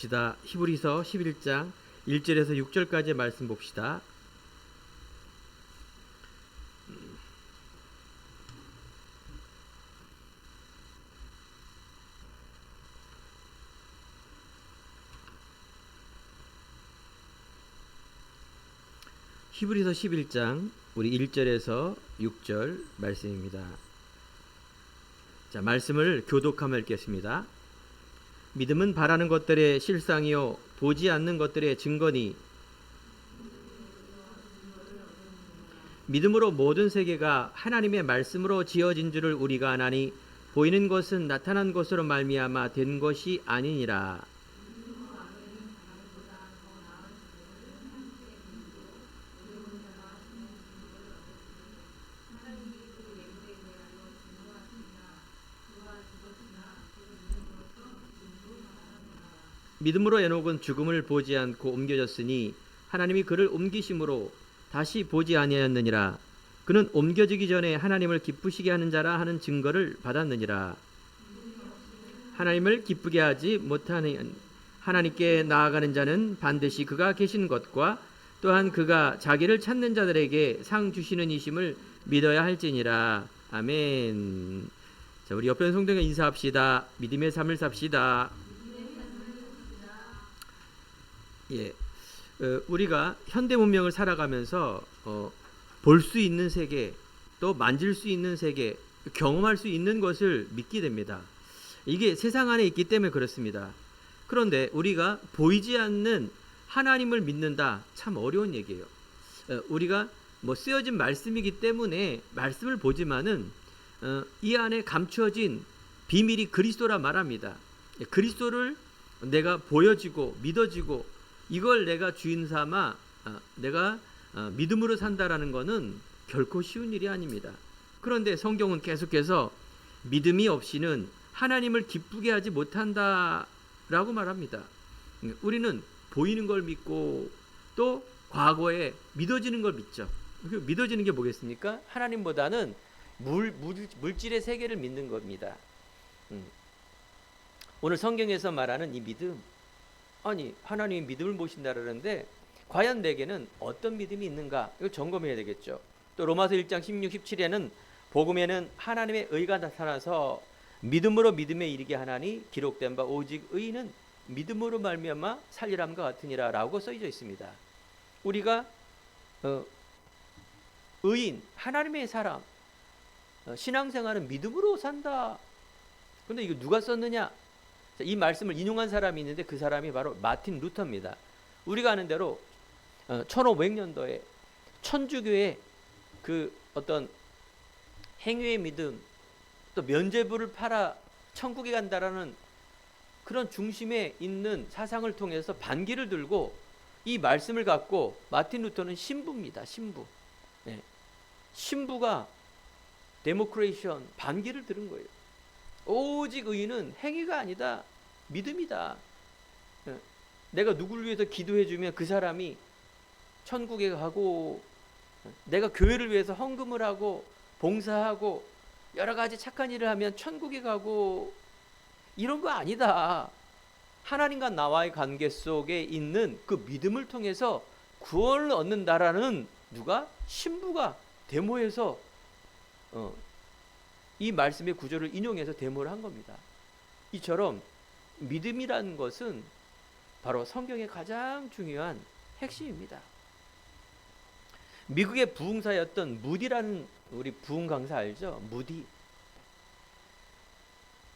봅시다. 히브리서 11장 1절에서 6절까지의 말씀 봅시다. 히브리서 11장 우리 1절에서 6절 말씀입니다. 자, 말씀을 교독하며 읽겠습니다. 믿음은 바라는 것들의 실상이요 보지 않는 것들의 증거니 믿음으로 모든 세계가 하나님의 말씀으로 지어진 줄을 우리가 아나니 보이는 것은 나타난 것으로 말미암아 된 것이 아니니라. 믿음으로 에녹은 죽음을 보지 않고 옮겨졌으니 하나님이 그를 옮기심으로 다시 보지 아니하였느니라. 그는 옮겨지기 전에 하나님을 기쁘시게 하는 자라 하는 증거를 받았느니라. 하나님을 기쁘게 하지 못하는 하나님께 나아가는 자는 반드시 그가 계신 것과 또한 그가 자기를 찾는 자들에게 상 주시는 이심을 믿어야 할지니라. 아멘. 자, 우리 옆에 성도가 인사합시다. 믿음의 삶을 삽시다. 예, 우리가 현대 문명을 살아가면서 볼 수 있는 세계, 또 만질 수 있는 세계, 경험할 수 있는 것을 믿게 됩니다. 이게 세상 안에 있기 때문에 그렇습니다. 그런데 우리가 보이지 않는 하나님을 믿는다, 참 어려운 얘기예요. 우리가 쓰여진 말씀이기 때문에 말씀을 보지만은 이 안에 감추어진 비밀이 그리스도라 말합니다. 그리스도를 내가 보여지고 믿어지고 이걸 내가 주인 삼아 내가 믿음으로 산다라는 것은 결코 쉬운 일이 아닙니다. 그런데 성경은 계속해서 믿음이 없이는 하나님을 기쁘게 하지 못한다라고 말합니다. 우리는 보이는 걸 믿고 또 과거에 믿어지는 걸 믿죠. 믿어지는 게 뭐겠습니까? 하나님보다는 물질의 세계를 믿는 겁니다. 오늘 성경에서 말하는 이 믿음, 아니 하나님이 믿음을 모신다 그러는데 과연 내게는 어떤 믿음이 있는가? 이거 점검해야 되겠죠. 또 로마서 1장 16, 17에는 복음에는 하나님의 의가 나타나서 믿음으로 믿음에 이르게 하나니 기록된 바 오직 의인은 믿음으로 말미암아 살리람과 같으니라 라고 써져 있습니다. 우리가 의인, 하나님의 사람, 신앙생활은 믿음으로 산다. 그런데 이거 누가 썼느냐? 이 말씀을 인용한 사람이 있는데 그 사람이 바로 마틴 루터입니다. 우리가 아는 대로 1500년도에 천주교의 그 어떤 행위의 믿음, 또 면죄부를 팔아 천국에 간다라는 그런 중심에 있는 사상을 통해서 반기를 들고 이 말씀을 갖고 마틴 루터는 신부입니다. 신부. 네. 신부가 데모크레이션 반기를 들은 거예요. 오직 의인은 행위가 아니다. 믿음이다. 내가 누구를 위해서 기도해주면 그 사람이 천국에 가고, 내가 교회를 위해서 헌금을 하고 봉사하고 여러 가지 착한 일을 하면 천국에 가고, 이런 거 아니다. 하나님과 나와의 관계 속에 있는 그 믿음을 통해서 구원을 얻는다라는 누가? 신부가 데모에서 이 말씀의 구조를 인용해서 데모를 한 겁니다. 이처럼 믿음이라는 것은 바로 성경의 가장 중요한 핵심입니다. 미국의 부흥사였던 무디라는 우리 부흥 강사 알죠? 무디.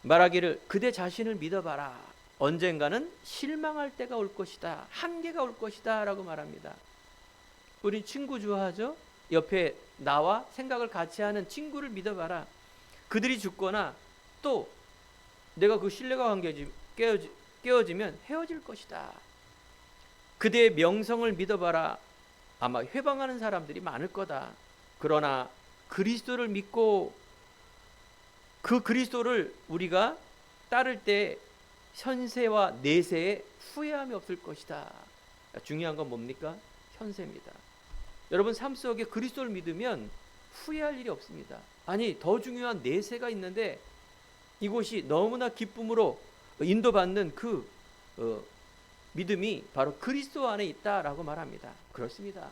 말하기를 그대 자신을 믿어봐라. 언젠가는 실망할 때가 올 것이다. 한계가 올 것이다 라고 말합니다. 우리 친구 좋아하죠? 옆에 나와 생각을 같이 하는 친구를 믿어봐라. 그들이 죽거나 또 내가 그 신뢰가 관계 깨어지면 헤어질 것이다. 그대의 명성을 믿어봐라. 아마 회방하는 사람들이 많을 거다. 그러나 그리스도를 믿고 그 그리스도를 우리가 따를 때 현세와 내세에 후회함이 없을 것이다. 중요한 건 뭡니까? 현세입니다. 여러분 삶 속에 그리스도를 믿으면 후회할 일이 없습니다. 아니 더 중요한 내세가 있는데 이곳이 너무나 기쁨으로 인도받는 그 믿음이 바로 그리스도 안에 있다라고 말합니다. 그렇습니다.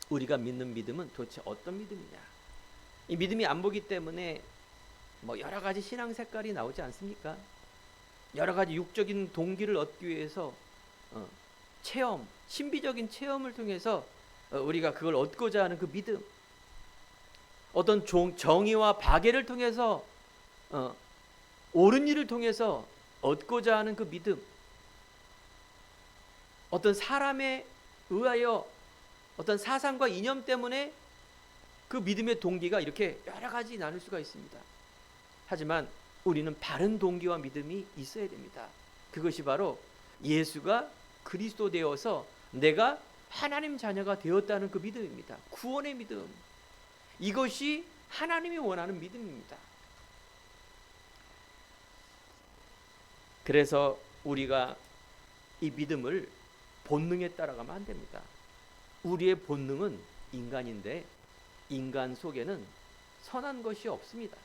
우리가 믿는 믿음은 도대체 어떤 믿음이냐? 이 믿음이 안 보기 때문에 뭐 여러 가지 신앙 색깔이 나오지 않습니까? 여러 가지 육적인 동기를 얻기 위해서 체험, 신비적인 체험을 통해서 우리가 그걸 얻고자 하는 그 믿음, 어떤 정의와 박애를 통해서 옳은 일을 통해서 얻고자 하는 그 믿음, 어떤 사람에 의하여 어떤 사상과 이념 때문에 그 믿음의 동기가 이렇게 여러 가지 나눌 수가 있습니다. 하지만 우리는 바른 동기와 믿음이 있어야 됩니다. 그것이 바로 예수가 그리스도 되어서 내가 하나님 자녀가 되었다는 그 믿음입니다. 구원의 믿음. 이것이 하나님이 원하는 믿음입니다. 그래서 우리가 이 믿음을 본능에 따라가면 안 됩니다. 우리의 본능은 인간인데 인간 속에는 선한 것이 없습니다.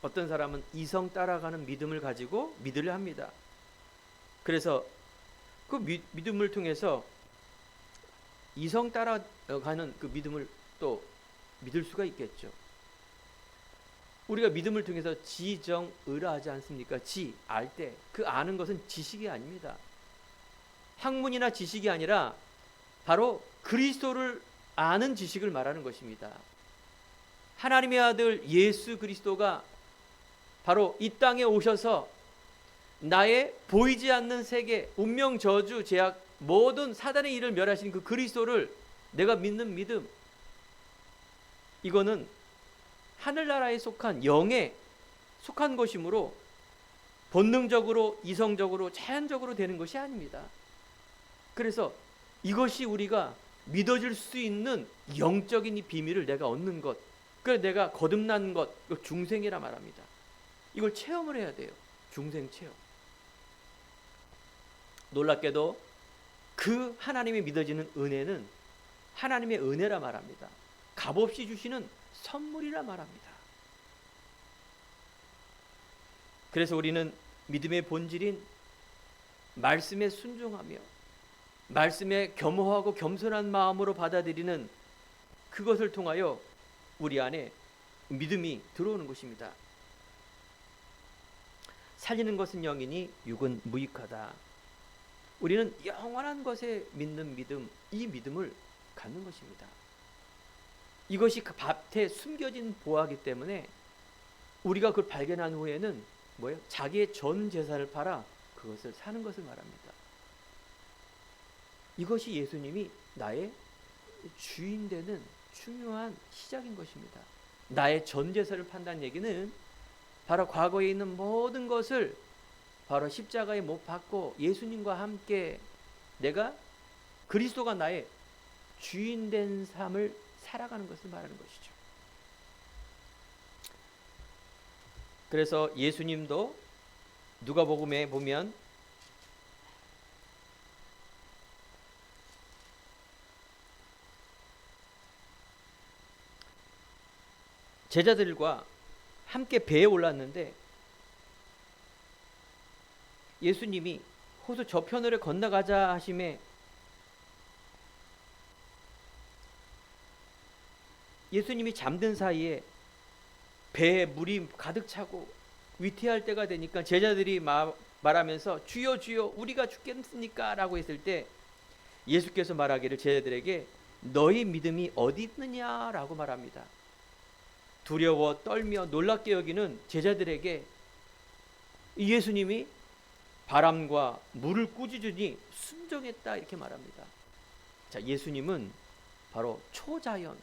어떤 사람은 이성 따라가는 믿음을 가지고 믿으려 합니다. 그래서 그 믿음을 통해서 이성 따라가는 그 믿음을 또 믿을 수가 있겠죠. 우리가 믿음을 통해서 지정의라 하지 않습니까? 알 때 그 아는 것은 지식이 아닙니다. 학문이나 지식이 아니라 바로 그리스도를 아는 지식을 말하는 것입니다. 하나님의 아들 예수 그리스도가 바로 이 땅에 오셔서 나의 보이지 않는 세계, 운명, 저주, 제약, 모든 사단의 일을 멸하신 그 그리스도를 내가 믿는 믿음, 이거는 하늘나라에 속한 영에 속한 것이므로 본능적으로, 이성적으로, 자연적으로 되는 것이 아닙니다. 그래서 이것이 우리가 믿어질 수 있는 영적인 이 비밀을 내가 얻는 것, 그래서 내가 거듭난 것, 이걸 중생이라 말합니다. 이걸 체험을 해야 돼요. 중생 체험. 놀랍게도 그 하나님이 믿어지는 은혜는 하나님의 은혜라 말합니다. 값없이 주시는 선물이라 말합니다. 그래서 우리는 믿음의 본질인 말씀에 순종하며 말씀에 겸허하고 겸손한 마음으로 받아들이는 그것을 통하여 우리 안에 믿음이 들어오는 것입니다. 살리는 것은 영이니 육은 무익하다. 우리는 영원한 것에 믿는 믿음, 이 믿음을 갖는 것입니다. 이것이 그 밭에 숨겨진 보화이기 때문에 우리가 그걸 발견한 후에는 뭐예요? 자기의 전 재산을 팔아 그것을 사는 것을 말합니다. 이것이 예수님이 나의 주인 되는 중요한 시작인 것입니다. 나의 전 재산을 판다는 얘기는 바로 과거에 있는 모든 것을 바로 십자가에 못 박고 예수님과 함께 내가 그리스도가 나의 주인 된 삶을 살아가는 것을 말하는 것이죠. 그래서 예수님도 누가복음에 보면 제자들과 함께 배에 올랐는데 예수님이 호수 저편으로 건너가자 하심에 예수님이 잠든 사이에 배에 물이 가득 차고 위태할 때가 되니까 제자들이 말하면서 주여 주여 우리가 죽겠습니까? 라고 했을 때 예수께서 말하기를 제자들에게 너희 믿음이 어디 있느냐? 라고 말합니다. 두려워 떨며 놀랍게 여기는 제자들에게 예수님이 바람과 물을 꾸짖으니 순종했다 이렇게 말합니다. 자, 예수님은 바로 초자연,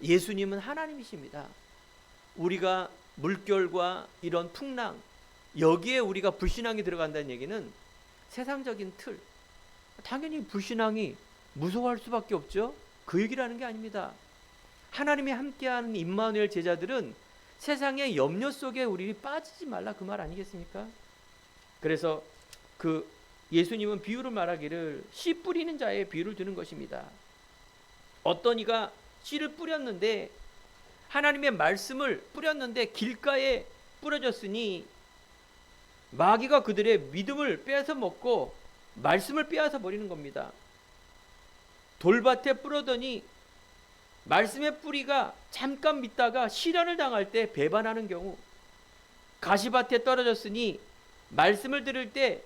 예수님은 하나님이십니다. 우리가 물결과 이런 풍랑, 여기에 우리가 불신앙이 들어간다는 얘기는 세상적인 틀, 당연히 불신앙이 무서워할 수밖에 없죠. 그 얘기라는 게 아닙니다. 하나님이 함께하는 임마누엘 제자들은 세상의 염려 속에 우리 빠지지 말라 그 말 아니겠습니까? 그래서 그 예수님은 비유를 말하기를 씨 뿌리는 자의 비유를 드는 것입니다. 어떤 이가 씨를 뿌렸는데 하나님의 말씀을 뿌렸는데 길가에 뿌려졌으니 마귀가 그들의 믿음을 빼앗아 먹고 말씀을 빼앗아 버리는 겁니다. 돌밭에 뿌려더니 말씀의 뿌리가 잠깐 믿다가 시련을 당할 때 배반하는 경우, 가시밭에 떨어졌으니 말씀을 들을 때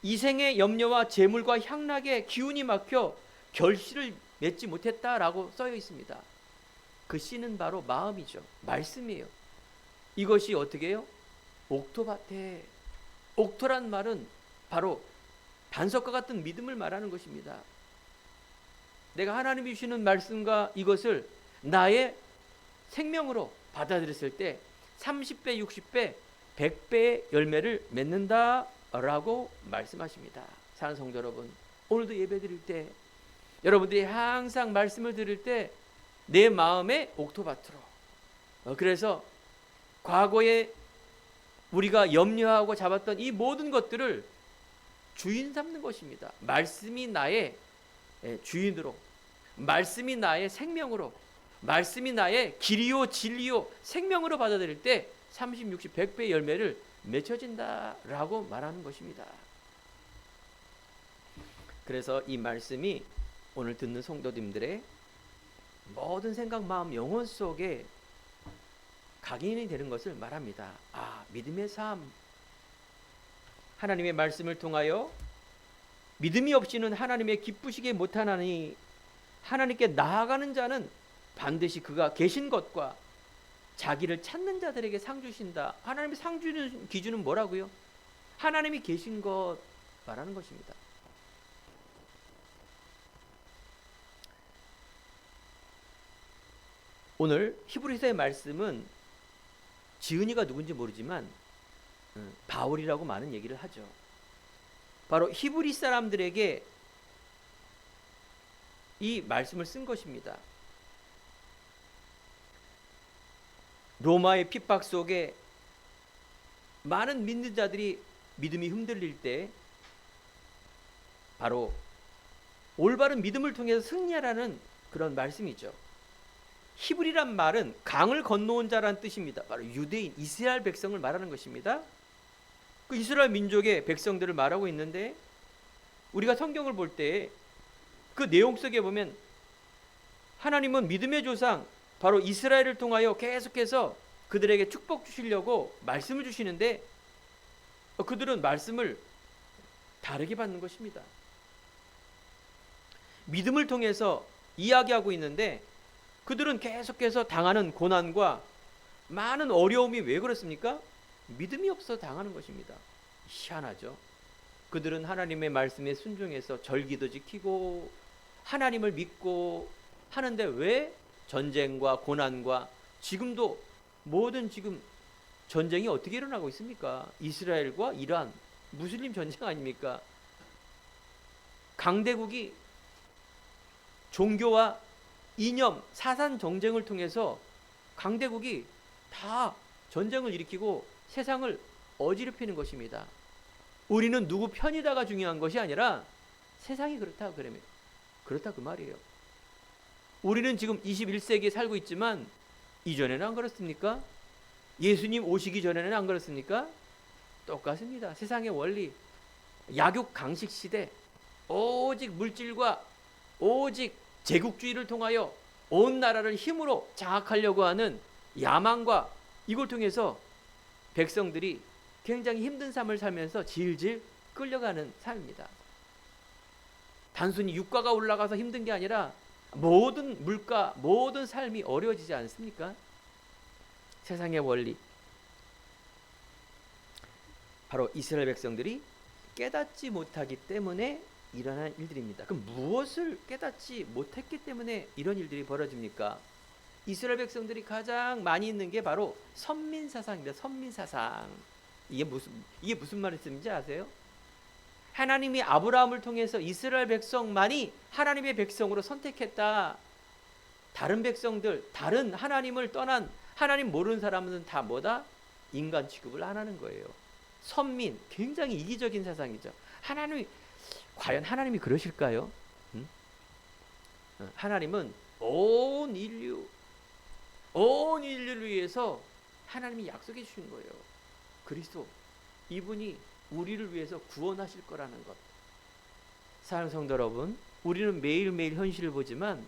이생의 염려와 재물과 향락의 기운이 막혀 결실을 맺지 못했다라고 써여 있습니다. 그 씨는 바로 마음이죠. 말씀이에요. 이것이 어떻게 해요? 옥토밭에, 옥토란 말은 바로 반석과 같은 믿음을 말하는 것입니다. 내가 하나님이 주시는 말씀과 이것을 나의 생명으로 받아들였을 때 30배, 60배, 100배의 열매를 맺는다라고 말씀하십니다. 사랑하는 성도 여러분, 오늘도 예배 드릴 때 여러분들이 항상 말씀을 들을 때 내 마음의 옥토밭으로, 그래서 과거에 우리가 염려하고 잡았던 이 모든 것들을 주인 삼는 것입니다. 말씀이 나의 주인으로, 말씀이 나의 생명으로, 말씀이 나의 길이요 진리요 생명으로 받아들일 때 30, 60, 100배의 열매를 맺혀진다라고 말하는 것입니다. 그래서 이 말씀이 오늘 듣는 성도님들의 모든 생각, 마음, 영혼 속에 각인이 되는 것을 말합니다. 믿음의 삶, 하나님의 말씀을 통하여 믿음이 없이는 하나님의 기쁘시게 못하나니 하나님께 나아가는 자는 반드시 그가 계신 것과 자기를 찾는 자들에게 상 주신다. 하나님이 상 주는 기준은 뭐라고요? 하나님이 계신 것 말하는 것입니다. 오늘 히브리서의 말씀은 지은이가 누군지 모르지만 바울이라고 많은 얘기를 하죠. 바로 히브리 사람들에게 이 말씀을 쓴 것입니다. 로마의 핍박 속에 많은 믿는 자들이 믿음이 흔들릴 때 바로 올바른 믿음을 통해서 승리하라는 그런 말씀이죠. 히브리란 말은 강을 건너온 자라는 뜻입니다. 바로 유대인, 이스라엘 백성을 말하는 것입니다. 그 이스라엘 민족의 백성들을 말하고 있는데 우리가 성경을 볼 때 그 내용 속에 보면 하나님은 믿음의 조상 바로 이스라엘을 통하여 계속해서 그들에게 축복 주시려고 말씀을 주시는데 그들은 말씀을 다르게 받는 것입니다. 믿음을 통해서 이야기하고 있는데 그들은 계속해서 당하는 고난과 많은 어려움이 왜 그렇습니까? 믿음이 없어 당하는 것입니다. 희한하죠. 그들은 하나님의 말씀에 순종해서 절기도 지키고 하나님을 믿고 하는데 왜 전쟁과 고난과 지금도 모든 지금 전쟁이 어떻게 일어나고 있습니까? 이스라엘과 이란 무슬림 전쟁 아닙니까? 강대국이 종교와 이념, 사산 정쟁을 통해서 강대국이 다 전쟁을 일으키고 세상을 어지럽히는 것입니다. 우리는 누구 편이다가 중요한 것이 아니라 세상이 그렇다 그러면 그렇다 그 말이에요. 우리는 지금 21세기에 살고 있지만 이전에는 안 그렇습니까? 예수님 오시기 전에는 안 그렇습니까? 똑같습니다. 세상의 원리, 약육 강식 시대, 오직 물질과 오직 제국주의를 통하여 온 나라를 힘으로 장악하려고 하는 야망과 이걸 통해서 백성들이 굉장히 힘든 삶을 살면서 질질 끌려가는 삶입니다. 단순히 유가가 올라가서 힘든 게 아니라 모든 물가, 모든 삶이 어려워지지 않습니까? 세상의 원리. 바로 이스라엘 백성들이 깨닫지 못하기 때문에 일어난 일들입니다. 그럼 무엇을 깨닫지 못했기 때문에 이런 일들이 벌어집니까? 이스라엘 백성들이 가장 많이 있는 게 바로 선민사상입니다. 선민사상. 이게 무슨 말씀인지 아세요? 하나님이 아브라함을 통해서 이스라엘 백성만이 하나님의 백성으로 선택했다. 다른 백성들, 다른 하나님을 떠난 하나님 모르는 사람은 다 뭐다? 인간 취급을 안 하는 거예요. 선민, 굉장히 이기적인 사상이죠. 과연 하나님이 그러실까요? 하나님은 온 인류를 위해서 하나님이 약속해 주신 거예요. 그리스도, 이분이 우리를 위해서 구원하실 거라는 것. 사랑하는 성도 여러분, 우리는 매일매일 현실을 보지만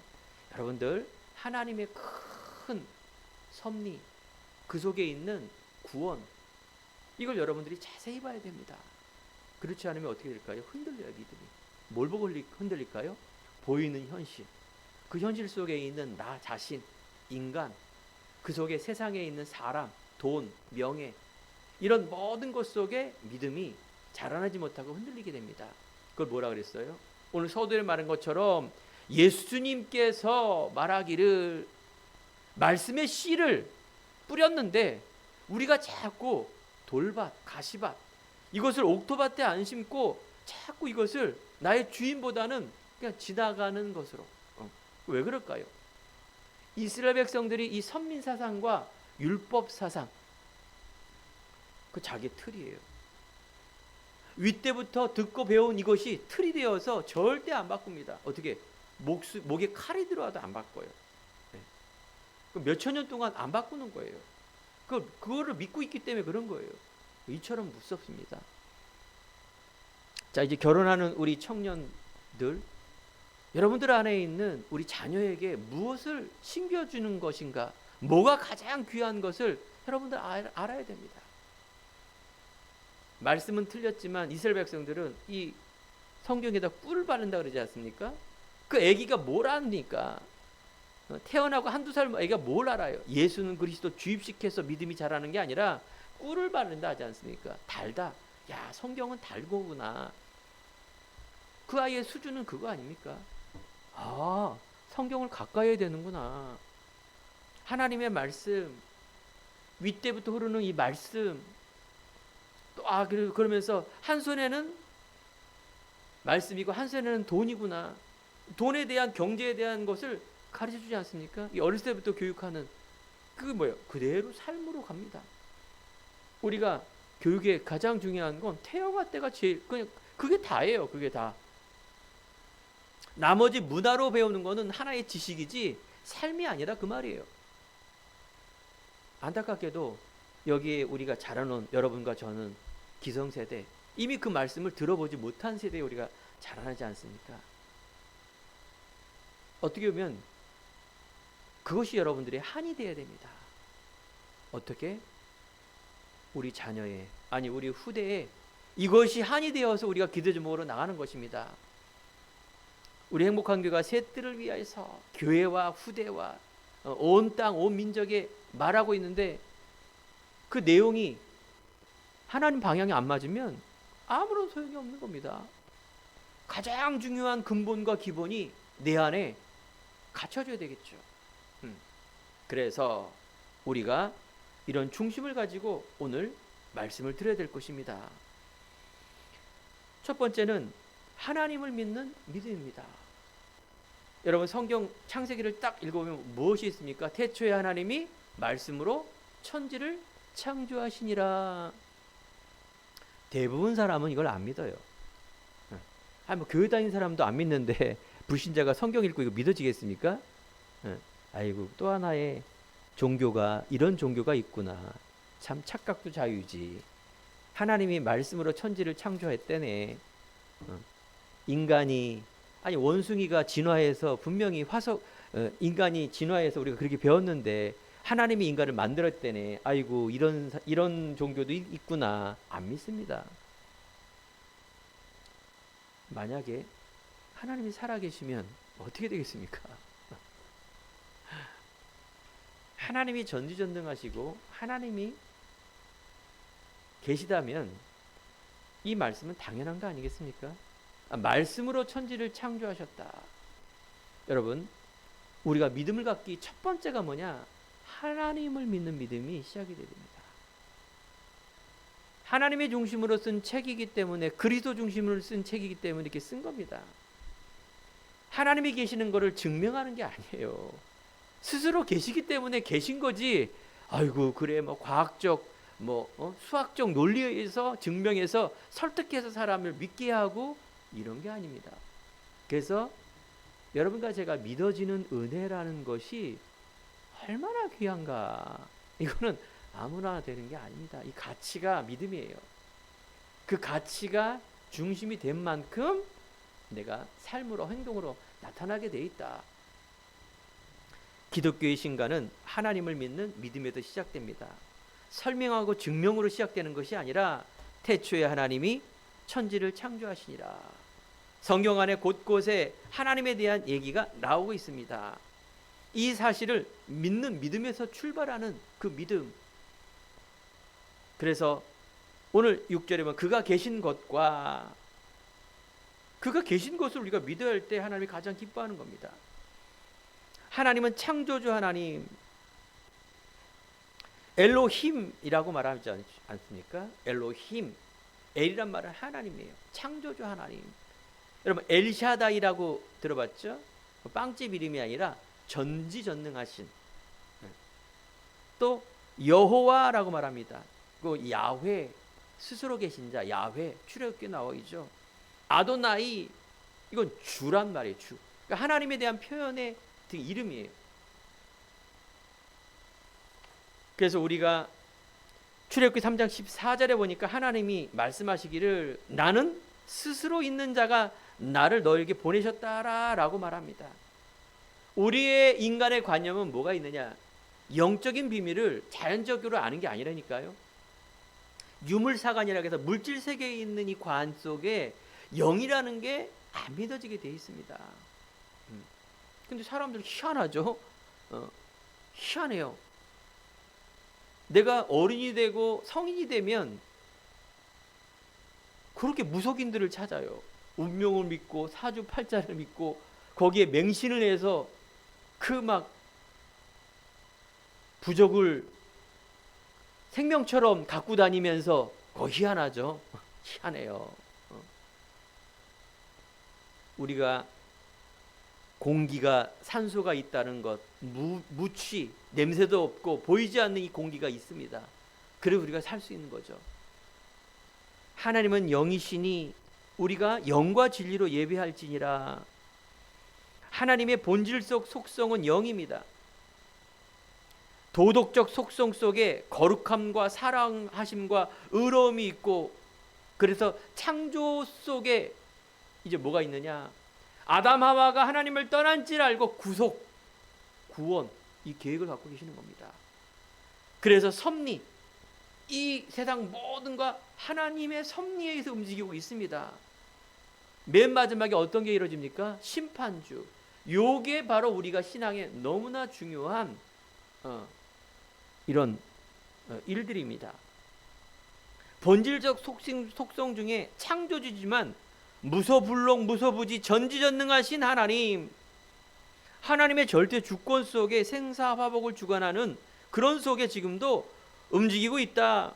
여러분들 하나님의 큰 섭리, 그 속에 있는 구원, 이걸 여러분들이 자세히 봐야 됩니다. 그렇지 않으면 어떻게 될까요? 흔들려요, 믿음이. 뭘 보고 흔들릴까요? 보이는 현실, 그 현실 속에 있는 나 자신, 인간, 그 속에 세상에 있는 사람, 돈, 명예, 이런 모든 것 속에 믿음이 자라나지 못하고 흔들리게 됩니다. 그걸 뭐라 그랬어요? 오늘 서두에 말한 것처럼 예수님께서 말하기를 말씀의 씨를 뿌렸는데 우리가 자꾸 돌밭, 가시밭, 이것을 옥토밭에 안 심고 자꾸 이것을 나의 주인보다는 그냥 지나가는 것으로. 왜 그럴까요? 이스라엘 백성들이 이 선민 사상과 율법 사상, 그 자기 틀이에요. 윗때부터 듣고 배운 이것이 틀이 되어서 절대 안 바꿉니다. 어떻게? 목에 칼이 들어와도 안 바꿔요. 몇천 년 동안 안 바꾸는 거예요. 그거를 믿고 있기 때문에 그런 거예요. 이처럼 무섭습니다. 자, 이제 결혼하는 우리 청년들, 여러분들 안에 있는 우리 자녀에게 무엇을 심겨주는 것인가, 뭐가 가장 귀한 것을 여러분들 알아야 됩니다. 말씀은 틀렸지만 이스라엘 백성들은 이 성경에다 꿀을 바른다 그러지 않습니까? 그 아기가 뭘 압니까? 태어나고 한두 살 아기가 뭘 알아요? 예수는 그리스도 주입시켜서 믿음이 자라는 게 아니라 꿀을 바른다 하지 않습니까? 달다. 야, 성경은 달고구나. 그 아이의 수준은 그거 아닙니까? 아, 성경을 가까이 해야 되는구나. 하나님의 말씀, 윗때부터 흐르는 이 말씀, 또 그러면서 한 손에는 말씀이고 한 손에는 돈이구나. 돈에 대한, 경제에 대한 것을 가르쳐주지 않습니까? 이 어렸을 때부터 교육하는 그게 뭐예요? 그대로 삶으로 갑니다. 우리가 교육에 가장 중요한 건 태영아 때가 제일, 그냥 그게 다예요. 그게 다. 나머지 문화로 배우는 거는 하나의 지식이지 삶이 아니라 그 말이에요. 안타깝게도 여기에 우리가 자라놓은 여러분과 저는 기성세대, 이미 그 말씀을 들어보지 못한 세대에 우리가 자라나지 않습니까? 어떻게 보면 그것이 여러분들의 한이 되어야 됩니다. 어떻게? 우리 자녀의, 아니 우리 후대에 이것이 한이 되어서 우리가 기도 제목으로 나가는 것입니다. 우리 행복한 교회가 셋들을 위하여서 교회와 후대와 온 땅, 온 민족에 말하고 있는데 그 내용이 하나님 방향이 안 맞으면 아무런 소용이 없는 겁니다. 가장 중요한 근본과 기본이 내 안에 갖춰져야 되겠죠. 그래서 우리가 이런 중심을 가지고 오늘 말씀을 드려야 될 것입니다. 첫 번째는 하나님을 믿는 믿음입니다. 여러분 성경 창세기를 딱 읽어보면 무엇이 있습니까? 태초에 하나님이 말씀으로 천지를 창조하시니라. 대부분 사람은 이걸 안 믿어요. 뭐 교회 다니는 사람도 안 믿는데 불신자가 성경 읽고 이거 믿어지겠습니까? 아이고, 또 하나의 종교가, 이런 종교가 있구나. 참 착각도 자유지. 하나님이 말씀으로 천지를 창조했대네. 인간이, 아니 원숭이가 진화해서 분명히 인간이 진화해서 우리가 그렇게 배웠는데 하나님이 인간을 만들었대네. 아이고, 이런 종교도 있구나. 안 믿습니다. 만약에 하나님이 살아계시면 어떻게 되겠습니까? 하나님이 전지전능하시고 하나님이 계시다면 이 말씀은 당연한 거 아니겠습니까? 말씀으로 천지를 창조하셨다. 여러분, 우리가 믿음을 갖기 첫 번째가 뭐냐? 하나님을 믿는 믿음이 시작이 됩니다. 하나님의 중심으로 쓴 책이기 때문에, 그리스도 중심으로 쓴 책이기 때문에 이렇게 쓴 겁니다. 하나님이 계시는 것을 증명하는 게 아니에요. 스스로 계시기 때문에 계신 거지. 아이고, 그래 뭐 과학적 수학적 논리에 의해서 증명해서 설득해서 사람을 믿게 하고 이런 게 아닙니다. 그래서 여러분과 제가 믿어지는 은혜라는 것이 얼마나 귀한가. 이거는 아무나 되는 게 아닙니다. 이 가치가 믿음이에요. 그 가치가 중심이 된 만큼 내가 삶으로 행동으로 나타나게 돼 있다. 기독교의 신가는 하나님을 믿는 믿음에서 시작됩니다. 설명하고 증명으로 시작되는 것이 아니라 태초에 하나님이 천지를 창조하시니라. 성경 안에 곳곳에 하나님에 대한 얘기가 나오고 있습니다. 이 사실을 믿는 믿음에서 출발하는 그 믿음. 그래서 오늘 6절에 보면 그가 계신 것과 그가 계신 것을 우리가 믿어야 할 때 하나님이 가장 기뻐하는 겁니다. 하나님은 창조주 하나님, 엘로힘이라고 말하지 않습니까? 엘로힘, 엘이란 말은 하나님이에요. 창조주 하나님. 여러분 엘샤다이라고 들어봤죠? 빵집 이름이 아니라 전지전능하신. 또 여호와라고 말합니다. 그 야훼, 스스로 계신 자, 야훼, 출애굽기에 나와 있죠. 아도나이, 이건 주란 말이에요. 주. 그러니까 하나님에 대한 표현의 이름이에요. 그래서 우리가 출애굽기 3장 14절에 보니까 하나님이 말씀하시기를 나는 스스로 있는 자가 나를 너에게 보내셨다라고 말합니다. 우리의 인간의 관념은 뭐가 있느냐? 영적인 비밀을 자연적으로 아는 게 아니라니까요. 유물사관이라고 해서 물질 세계에 있는 이 관 속에 영이라는 게 안 믿어지게 돼 있습니다. 근데 사람들 희한하죠? 희한해요. 내가 어른이 되고 성인이 되면 그렇게 무속인들을 찾아요. 운명을 믿고 사주팔자를 믿고 거기에 맹신을 해서 그 막 부적을 생명처럼 갖고 다니면서 희한하죠. 희한해요. 우리가 공기가 산소가 있다는 것, 무취, 냄새도 없고 보이지 않는 이 공기가 있습니다. 그래서 우리가 살 수 있는 거죠. 하나님은 영이시니 우리가 영과 진리로 예배할지니라. 하나님의 본질적 속성은 영입니다. 도덕적 속성 속에 거룩함과 사랑하심과 의로움이 있고, 그래서 창조 속에 이제 뭐가 있느냐? 아담 하와가 하나님을 떠난 줄 알고 구속, 구원, 이 계획을 갖고 계시는 겁니다. 그래서 섭리, 이 세상 모든 것 하나님의 섭리에 의해서 움직이고 있습니다. 맨 마지막에 어떤 게 이루어집니까? 심판주. 요게 바로 우리가 신앙에 너무나 중요한 이런 일들입니다. 본질적 속성 중에 창조주지만 무소불록 무소부지 전지전능하신 하나님, 하나님의 절대 주권 속에 생사화복을 주관하는 그런 속에 지금도 움직이고 있다.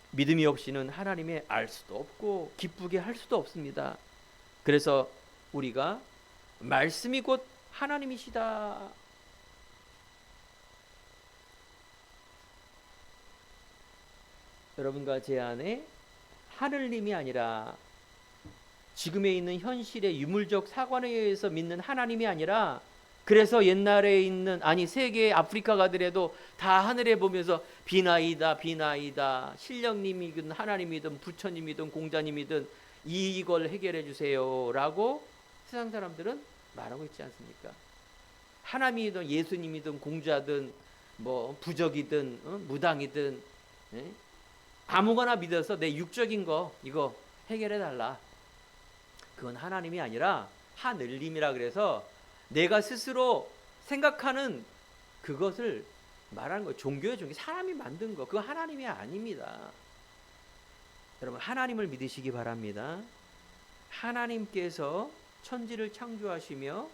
믿음이 없이는 하나님의 알 수도 없고 기쁘게 할 수도 없습니다. 그래서 우리가 말씀이 곧 하나님이시다. 여러분과 제 안에 하늘님이 아니라 지금에 있는 현실의 유물적 사관에 의해서 믿는 하나님이 아니라, 그래서 옛날에 있는 세계의 아프리카 가더라도 다 하늘에 보면서 비나이다 비나이다, 신령님이든 하나님이든 부처님이든 공자님이든 이걸 해결해 주세요 라고 세상 사람들은 말하고 있지 않습니까? 하나님이든 예수님이든 공자든 뭐 부적이든 무당이든 아무거나 믿어서 내 육적인 거 이거 해결해 달라. 그건 하나님이 아니라 하늘님이라 그래서 내가 스스로 생각하는 그것을 말하는 거예요. 종교의 종교, 사람이 만든 거, 그거 하나님이 아닙니다. 여러분 하나님을 믿으시기 바랍니다. 하나님께서 천지를 창조하시며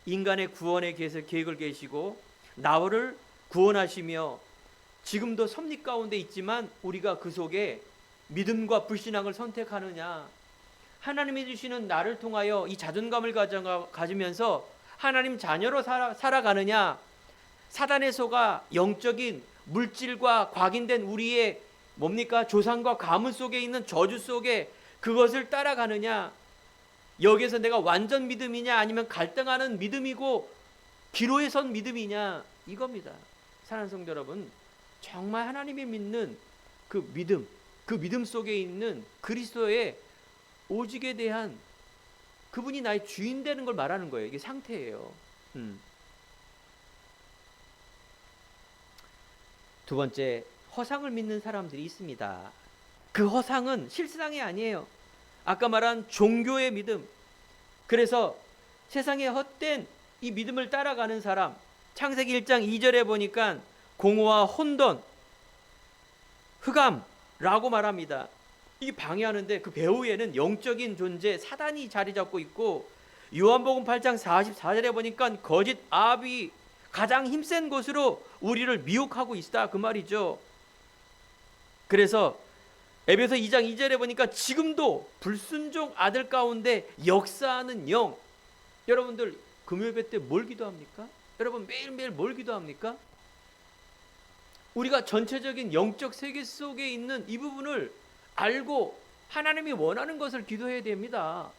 인간의 구원의 계획을 계시고 나를 구원하시며 지금도 섭리 가운데 있지만 우리가 그 속에 믿음과 불신앙을 선택하느냐, 하나님이 주시는 나를 통하여 이 자존감을 가지면서 하나님 자녀로 살아가느냐, 사단의 소가 영적인 물질과 각인된 우리의 뭡니까? 조상과 가문 속에 있는 저주 속에 그것을 따라가느냐, 여기에서 내가 완전 믿음이냐 아니면 갈등하는 믿음이고 기로에 선 믿음이냐, 이겁니다. 사랑하는 성도 여러분, 정말 하나님이 믿는 그 믿음, 그 믿음 속에 있는 그리스도의 오직에 대한 그분이 나의 주인 되는 걸 말하는 거예요. 이게 상태예요. 두 번째, 허상을 믿는 사람들이 있습니다. 그 허상은 실상이 아니에요. 아까 말한 종교의 믿음. 그래서 세상의 헛된 이 믿음을 따라가는 사람, 창세기 1장 2절에 보니까 공허와 혼돈, 흑암라고 말합니다. 이 방해하는데 그 배후에는 영적인 존재 사단이 자리 잡고 있고, 요한복음 8장 44절에 보니까 거짓 아비 가장 힘센 곳으로 우리를 미혹하고 있다 그 말이죠. 그래서 에베소 2장 2절에 보니까 지금도 불순종 아들 가운데 역사하는 영. 여러분들 금요일배 때 뭘 기도합니까? 여러분 매일매일 뭘 기도합니까? 우리가 전체적인 영적 세계 속에 있는 이 부분을 알고 하나님이 원하는 것을 기도해야 됩니다.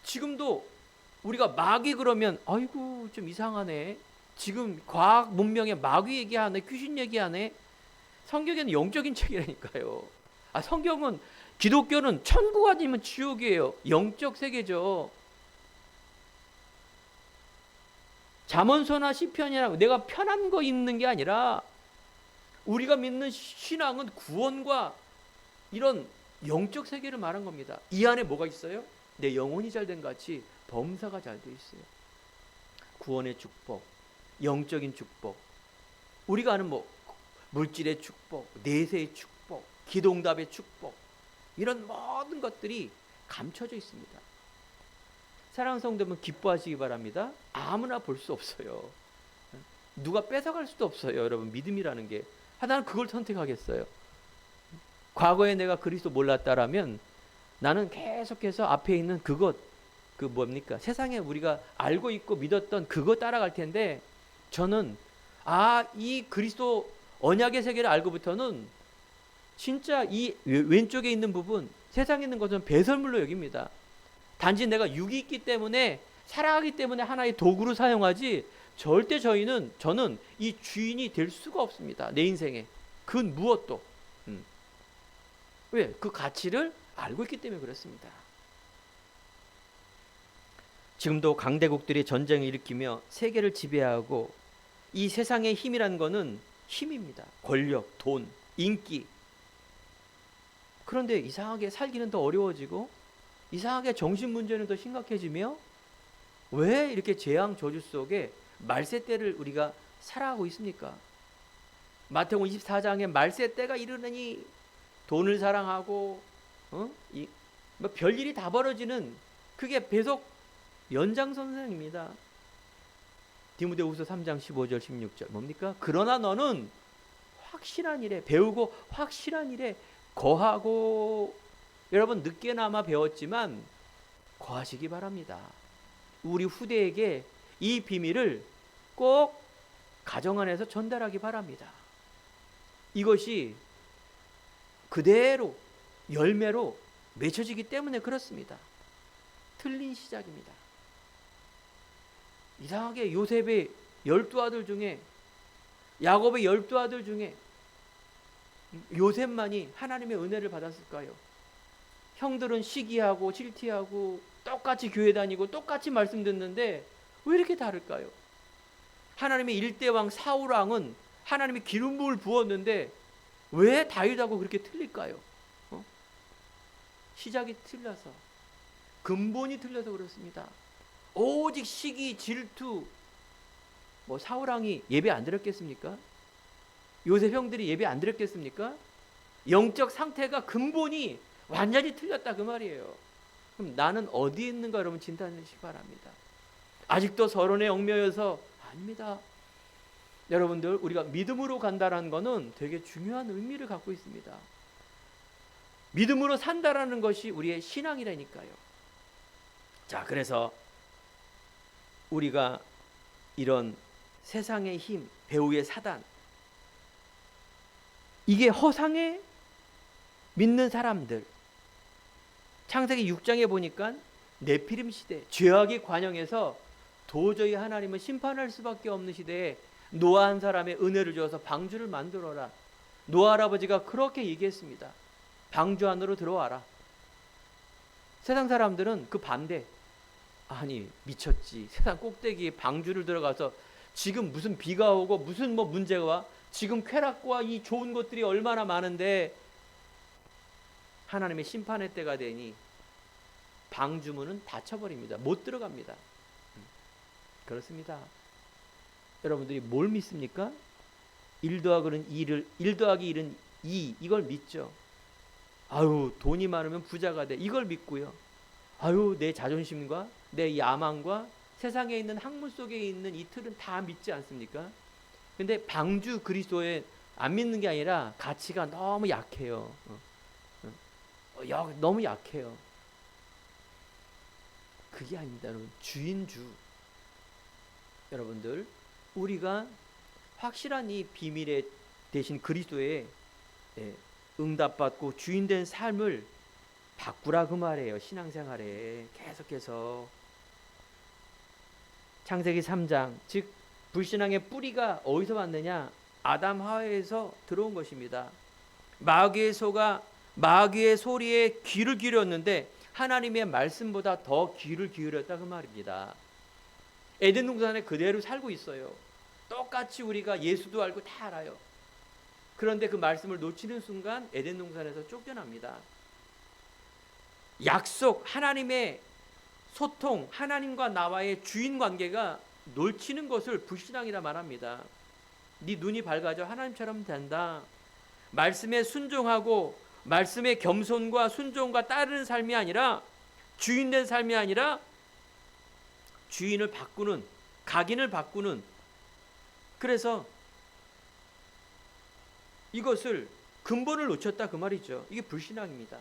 지금도 우리가 마귀 그러면 아이고 좀 이상하네. 지금 과학 문명의 마귀 얘기하네. 귀신 얘기하네. 성경에는 영적인 책이라니까요. 성경은, 기독교는 천국 아니면 지옥이에요. 영적 세계죠. 잠언서나 시편이나 내가 편한 거 읽는 게 아니라 우리가 믿는 신앙은 구원과 이런 영적 세계를 말한 겁니다. 이 안에 뭐가 있어요? 내 영혼이 잘된 같이 범사가 잘 돼 있어요. 구원의 축복, 영적인 축복, 우리가 아는 물질의 축복, 내세의 축복, 기도응답의 축복, 이런 모든 것들이 감춰져 있습니다. 사랑하는 성도분 기뻐하시기 바랍니다. 아무나 볼 수 없어요. 누가 뺏어갈 수도 없어요. 여러분 믿음이라는 게. 나는 그걸 선택하겠어요. 과거에 내가 그리스도 몰랐다라면 나는 계속해서 앞에 있는 그것, 그 뭡니까? 세상에 우리가 알고 있고 믿었던 그거 따라갈 텐데, 저는 이 그리스도 언약의 세계를 알고부터는 진짜 이 왼쪽에 있는 부분, 세상에 있는 것은 배설물로 여깁니다. 단지 내가 육이 있기 때문에, 살아가기 때문에 하나의 도구로 사용하지, 절대 저는 이 주인이 될 수가 없습니다. 내 인생에 그 무엇도. 왜? 그 가치를 알고 있기 때문에 그렇습니다. 지금도 강대국들이 전쟁을 일으키며 세계를 지배하고, 이 세상의 힘이란 거는 힘입니다. 권력, 돈, 인기. 그런데 이상하게 살기는 더 어려워지고, 이상하게 정신 문제는 더 심각해지며, 왜 이렇게 재앙 저주 속에 말세 때를 우리가 살아가고 있습니까? 마태복음 24장에 말세 때가 이르느니 돈을 사랑하고 별일이 다 벌어지는, 그게 계속 연장선상입니다. 디모데후서 3장 15절 16절 뭡니까? 그러나 너는 확실한 일에 배우고 확실한 일에 거하고. 여러분 늦게나마 배웠지만 거하시기 바랍니다. 우리 후대에게 이 비밀을 꼭 가정 안에서 전달하기 바랍니다. 이것이 그대로 열매로 맺혀지기 때문에 그렇습니다. 틀린 시작입니다. 이상하게 요셉의 12아들 중에, 야곱의 12아들 중에 요셉만이 하나님의 은혜를 받았을까요? 형들은 시기하고 질티하고 똑같이 교회 다니고 똑같이 말씀 듣는데 왜 이렇게 다를까요? 하나님의 일대왕 사울왕은 하나님이 기름 부음을 부었는데 왜 다윗하고 그렇게 틀릴까요? 시작이 틀려서, 근본이 틀려서 그렇습니다. 오직 시기, 질투. 사울왕이 예배 안 드렸겠습니까? 요셉 형들이 예배 안 드렸겠습니까? 영적 상태가 근본이 완전히 틀렸다 그 말이에요. 그럼 나는 어디 있는가 여러분 진단하시기 바랍니다. 아직도 서론에 얽매여서 아닙니다. 여러분들 우리가 믿음으로 간다라는 것은 되게 중요한 의미를 갖고 있습니다. 믿음으로 산다라는 것이 우리의 신앙이라니까요. 자, 그래서 우리가 이런 세상의 힘, 배후의 사단, 이게 허상에 믿는 사람들, 창세기 6장에 보니까 네피림 시대, 죄악의 관영에서 도저히 하나님은 심판할 수밖에 없는 시대에 노아 한 사람의 은혜를 주어서 방주를 만들어라. 노아 할아버지가 그렇게 얘기했습니다. 방주 안으로 들어와라. 세상 사람들은 그 반대. 아니 미쳤지. 세상 꼭대기에 방주를 들어가서 지금 무슨 비가 오고 무슨 뭐 문제가 와. 지금 쾌락과 이 좋은 것들이 얼마나 많은데 하나님의 심판의 때가 되니 방주문은 닫혀버립니다. 못 들어갑니다. 그렇습니다. 여러분들이 뭘 믿습니까? 1 더하기 1은 2 이걸 믿죠. 아유 돈이 많으면 부자가 돼 이걸 믿고요. 아유 내 자존심과 내 야망과 세상에 있는 학문 속에 있는 이 틀은 다 믿지 않습니까? 근데 방주 그리스도에 안 믿는 게 아니라 가치가 너무 약해요. 너무 약해요. 그게 아닙니다. 여러분. 주인주. 여러분들 우리가 확실한 이 비밀의 대신 그리스도의 응답받고 주인된 삶을 바꾸라 그 말이에요. 신앙생활에 계속해서. 창세기 3장 즉 불신앙의 뿌리가 어디서 왔느냐? 아담 하와에서 들어온 것입니다. 마귀의 소리에 귀를 기울였는데 하나님의 말씀보다 더 귀를 기울였다 그 말입니다. 에덴 동산에 그대로 살고 있어요. 똑같이 우리가 예수도 알고 다 알아요. 그런데 그 말씀을 놓치는 순간 에덴 동산에서 쫓겨납니다. 약속, 하나님의 소통, 하나님과 나와의 주인 관계가 놓치는 것을 불신앙이라 말합니다. 네 눈이 밝아져 하나님처럼 된다. 말씀에 순종하고 말씀의 겸손과 순종과 따르는 삶이 아니라 주인된 삶이 아니라 주인을 바꾸는, 각인을 바꾸는. 그래서 이것을 근본을 놓쳤다 그 말이죠. 이게 불신앙입니다.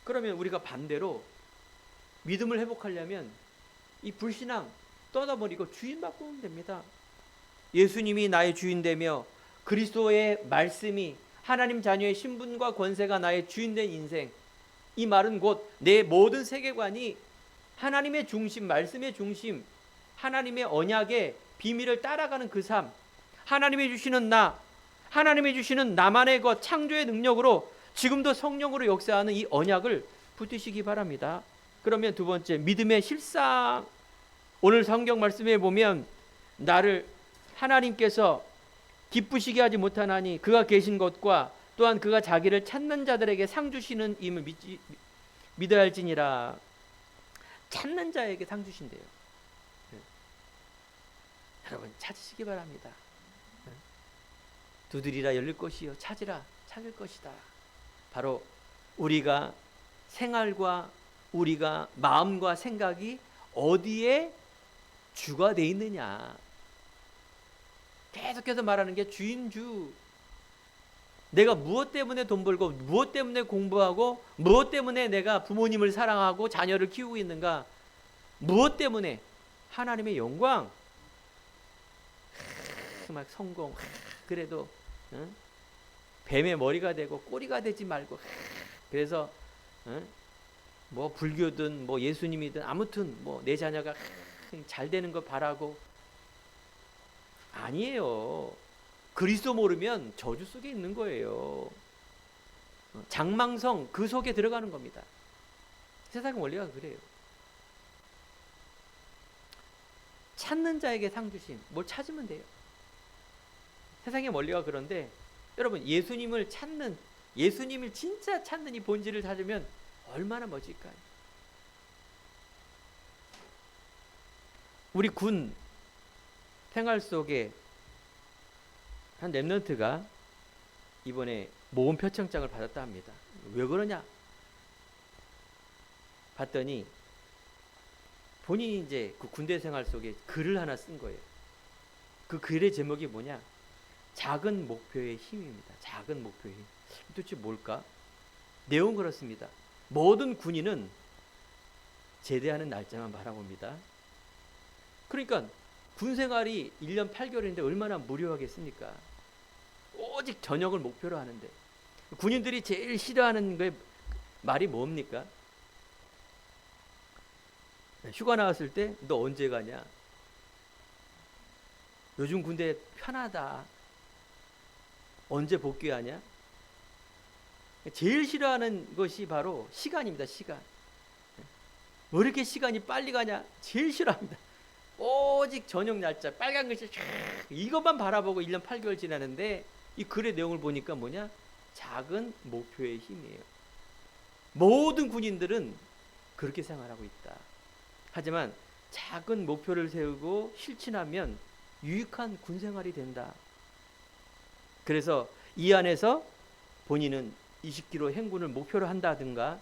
그러면 우리가 반대로 믿음을 회복하려면 이 불신앙 떠나버리고 주인 바꾸면 됩니다. 예수님이 나의 주인 되며 그리스도의 말씀이 하나님 자녀의 신분과 권세가 나의 주인된 인생. 이 말은 곧 내 모든 세계관이 하나님의 중심, 말씀의 중심, 하나님의 언약의 비밀을 따라가는 그 삶. 하나님이 주시는 나, 하나님이 주시는 나만의 것, 창조의 능력으로 지금도 성령으로 역사하는 이 언약을 붙드시기 바랍니다. 그러면 두 번째, 믿음의 실상. 오늘 성경 말씀에 보면 나를 하나님께서 기쁘시게 하지 못하나니 그가 계신 것과 또한 그가 자기를 찾는 자들에게 상 주시는 임을 믿어야 할지니라. 찾는 자에게 상 주신대요. 여러분 찾으시기 바랍니다. 두드리라 열릴 것이요 찾으라 찾을 것이다. 바로 우리가 생활과 우리가 마음과 생각이 어디에 주가 돼 있느냐. 계속해서 말하는 게 주인주. 내가 무엇 때문에 돈 벌고 무엇 때문에 공부하고 무엇 때문에 내가 부모님을 사랑하고 자녀를 키우고 있는가. 무엇 때문에? 하나님의 영광. 막 성공. 그래도 뱀의 머리가 되고 꼬리가 되지 말고. 그래서 뭐 불교든 뭐 예수님이든 아무튼 뭐 내 자녀가 잘 되는 거 바라고. 아니에요. 그리스도 모르면 저주 속에 있는 거예요. 장망성 그 속에 들어가는 겁니다. 세상의 원리가 그래요. 찾는 자에게 상 주심. 뭘 찾으면 돼요. 세상의 원리가 그런데 여러분 예수님을 찾는, 예수님을 진짜 찾는 이 본질을 찾으면 얼마나 멋질까요? 우리 군 생활 속에 한 랩런트가 이번에 모험 표창장을 받았다 합니다. 왜 그러냐? 봤더니 본인이 이제 그 군대 생활 속에 글을 하나 쓴 거예요. 그 글의 제목이 뭐냐? 작은 목표의 힘입니다. 작은 목표의 힘. 도대체 뭘까? 내용은 그렇습니다. 모든 군인은 제대하는 날짜만 바라봅니다. 그러니까 군 생활이 1년 8개월인데 얼마나 무료하겠습니까? 오직 전역을 목표로 하는데 군인들이 제일 싫어하는 게 말이 뭡니까? 휴가 나왔을 때 너 언제 가냐? 요즘 군대 편하다. 언제 복귀하냐? 제일 싫어하는 것이 바로 시간입니다. 시간. 왜 이렇게 시간이 빨리 가냐? 제일 싫어합니다. 오직 저녁 날짜 빨간 글씨 이것만 바라보고 1년 8개월 지나는데, 이 글의 내용을 보니까 뭐냐? 작은 목표의 힘이에요. 모든 군인들은 그렇게 생활하고 있다. 하지만 작은 목표를 세우고 실천하면 유익한 군생활이 된다. 그래서 이 안에서 본인은 20km 행군을 목표로 한다든가,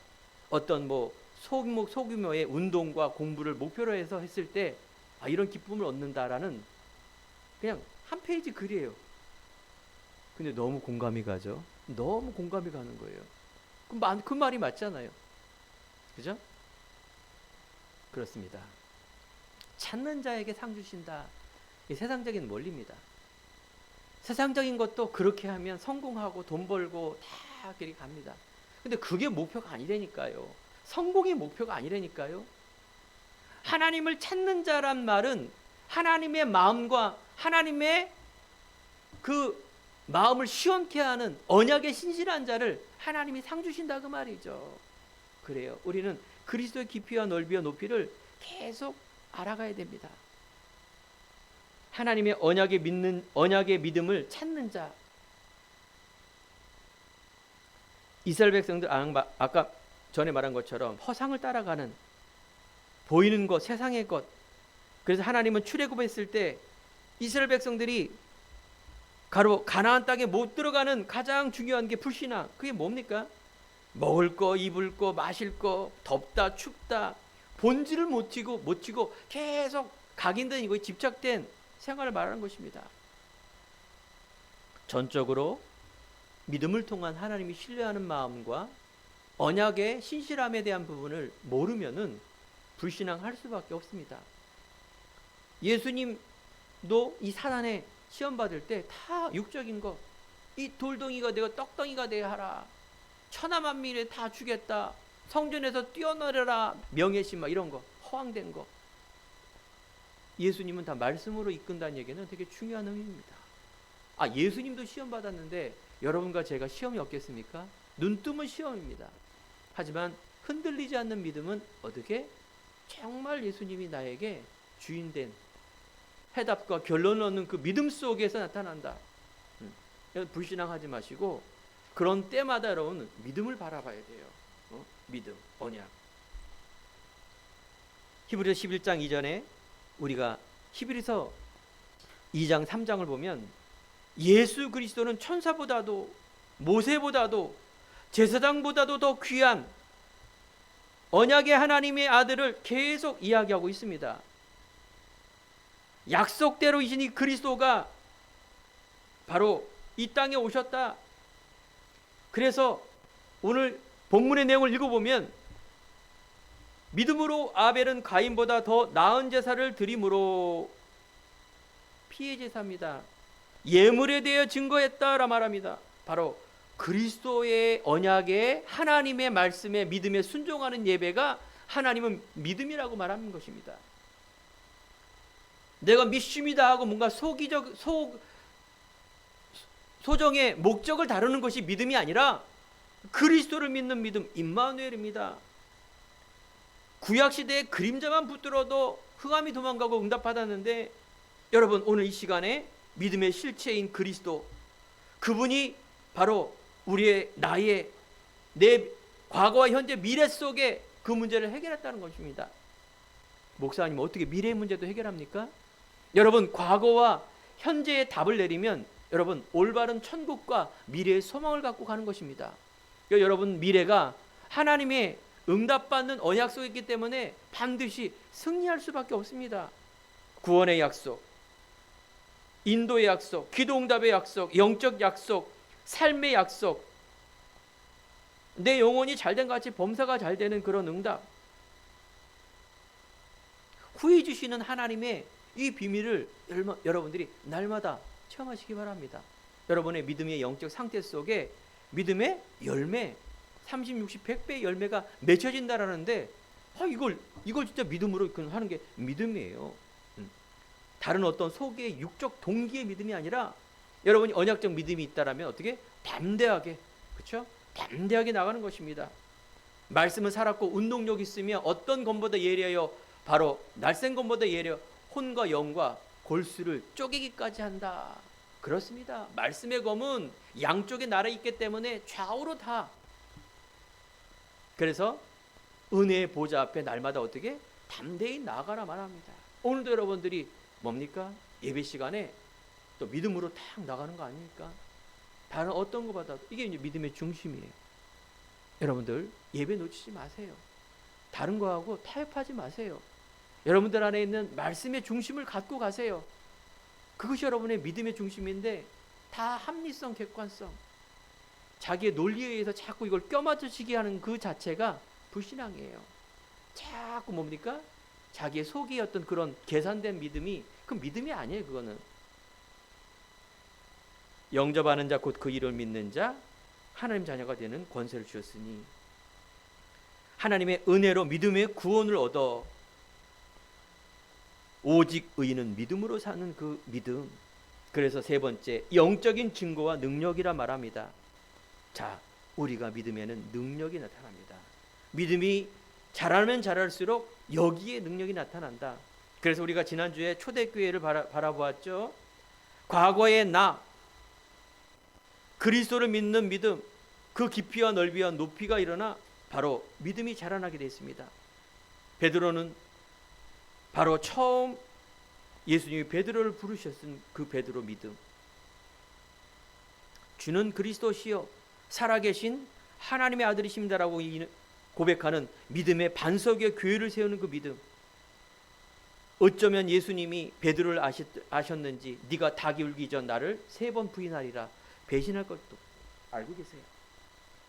어떤 소규모의 운동과 공부를 목표로 해서 했을 때 이런 기쁨을 얻는다라는 그냥 한 페이지 글이에요. 근데 너무 공감이 가죠. 너무 공감이 가는 거예요. 그 말이 맞잖아요. 그죠? 그렇습니다. 찾는 자에게 상 주신다. 이 세상적인 원리입니다. 세상적인 것도 그렇게 하면 성공하고 돈 벌고 다 그렇게 갑니다. 근데 그게 목표가 아니라니까요. 성공이 목표가 아니라니까요. 하나님을 찾는 자란 말은 하나님의 마음과 하나님의 그 마음을 시원케 하는 언약에 신실한 자를 하나님이 상 주신다 그 말이죠. 그래요. 우리는 그리스도의 깊이와 넓이와 높이를 계속 알아가야 됩니다. 하나님의 언약의 믿음을 찾는 자. 이스라엘 백성들 아까 전에 말한 것처럼 허상을 따라가는 보이는 것, 세상의 것. 그래서 하나님은 출애굽했을 때 이스라엘 백성들이 가나안 땅에 못 들어가는 가장 중요한 게 불신앙. 그게 뭡니까? 먹을 거, 입을 거, 마실 거, 덥다, 춥다, 본질을 못 치고 계속 각인된 이거에 집착된 생활을 말하는 것입니다. 전적으로 믿음을 통한 하나님이 신뢰하는 마음과 언약의 신실함에 대한 부분을 모르면은 불신앙할 수밖에 없습니다. 예수님도 이 사단에 시험 받을 때 다 육적인 거, 이 돌덩이가 되고 떡덩이가 되게 하라, 천하만민에 다 주겠다, 성전에서 뛰어내려라, 명예심 이런 거, 허황된 거. 예수님은 다 말씀으로 이끈다는 얘기는 되게 중요한 의미입니다. 예수님도 시험 받았는데 여러분과 제가 시험이 없겠습니까? 눈 뜨면 시험입니다. 하지만 흔들리지 않는 믿음은 어떻게? 정말 예수님이 나에게 주인된 해답과 결론을 얻는 그 믿음 속에서 나타난다. 불신앙하지 마시고 그런 때마다 여러분 믿음을 바라봐야 돼요. 믿음, 언약. 히브리서 11장 이전에 우리가 히브리서 2장 3장을 보면 예수 그리스도는 천사보다도 모세보다도 제사장보다도 더 귀한 언약의 하나님의 아들을 계속 이야기하고 있습니다. 약속대로 이신 이 그리스도가 바로 이 땅에 오셨다. 그래서 오늘 본문의 내용을 읽어보면 믿음으로 아벨은 가인보다 더 나은 제사를 드림으로, 피해 제사입니다. 예물에 대해 증거했다라 말합니다. 바로 그리스도의 언약에 하나님의 말씀에 믿음에 순종하는 예배가 하나님은 믿음이라고 말하는 것입니다. 내가 믿습니다 하고 뭔가 소정의 목적을 다루는 것이 믿음이 아니라 그리스도를 믿는 믿음, 임마누엘입니다. 구약시대에 그림자만 붙들어도 흑암이 도망가고 응답받았는데, 여러분 오늘 이 시간에 믿음의 실체인 그리스도, 그분이 바로 우리의 나의 내 과거와 현재 미래 속에 그 문제를 해결했다는 것입니다. 목사님 어떻게 미래의 문제도 해결합니까? 여러분 과거와 현재의 답을 내리면 여러분 올바른 천국과 미래의 소망을 갖고 가는 것입니다. 여러분 미래가 하나님의 응답받는 언약 속에 있기 때문에 반드시 승리할 수밖에 없습니다. 구원의 약속, 인도의 약속, 기도응답의 약속, 영적 약속, 삶의 약속, 내 영혼이 잘된 같이 범사가 잘 되는 그런 응답, 후히 주시는 하나님의 이 비밀을 여러분들이 날마다 체험하시기 바랍니다. 여러분의 믿음의 영적 상태 속에 믿음의 열매, 30, 60, 100배의 열매가 맺혀진다라는데 이걸 진짜 믿음으로 하는 게 믿음이에요. 다른 어떤 속의 육적 동기의 믿음이 아니라 여러분이 언약적 믿음이 있다라면 어떻게? 담대하게, 그렇죠? 담대하게 나가는 것입니다. 말씀은 살았고 운동력 있으며 어떤 검보다 예리하여 바로 날쌘 검보다 예리하여 혼과 영과 골수를 쪼개기까지 한다. 그렇습니다. 말씀의 검은 양쪽에 날아 있기 때문에 좌우로 다. 그래서 은혜의 보좌 앞에 날마다 어떻게? 담대히 나가라 말합니다. 오늘도 여러분들이 뭡니까? 예배 시간에 또 믿음으로 탁 나가는 거 아닙니까? 다른 어떤 것보다도 이게 이제 믿음의 중심이에요. 여러분들 예배 놓치지 마세요. 다른 거하고 타협하지 마세요. 여러분들 안에 있는 말씀의 중심을 갖고 가세요. 그것이 여러분의 믿음의 중심인데 다 합리성, 객관성, 자기의 논리에 의해서 자꾸 이걸 껴맞추시게 하는 그 자체가 불신앙이에요. 자꾸 뭡니까? 자기의 속의 어떤 그런 계산된 믿음이 그 믿음이 아니에요. 그거는 영접하는 자 곧 그 이름을 믿는 자 하나님 자녀가 되는 권세를 주셨으니 하나님의 은혜로 믿음의 구원을 얻어 오직 의인은 믿음으로 사는 그 믿음. 그래서 세 번째 영적인 증거와 능력이라 말합니다. 자, 우리가 믿음에는 능력이 나타납니다. 믿음이 자라면 자랄수록 여기에 능력이 나타난다. 그래서 우리가 지난주에 초대교회를 바라보았죠. 과거의 나 그리스도를 믿는 믿음, 그 깊이와 넓이와 높이가 일어나 바로 믿음이 자라나게 됐습니다. 베드로는 바로 처음 예수님이 베드로를 부르셨은 그 베드로 믿음. 주는 그리스도시요 살아계신 하나님의 아들이십니다라고 고백하는 믿음의 반석의 교회를 세우는 그 믿음. 어쩌면 예수님이 베드로를 아셨는지 네가 닭이 울기 전 나를 3번 부인하리라 배신할 것도 알고 계세요.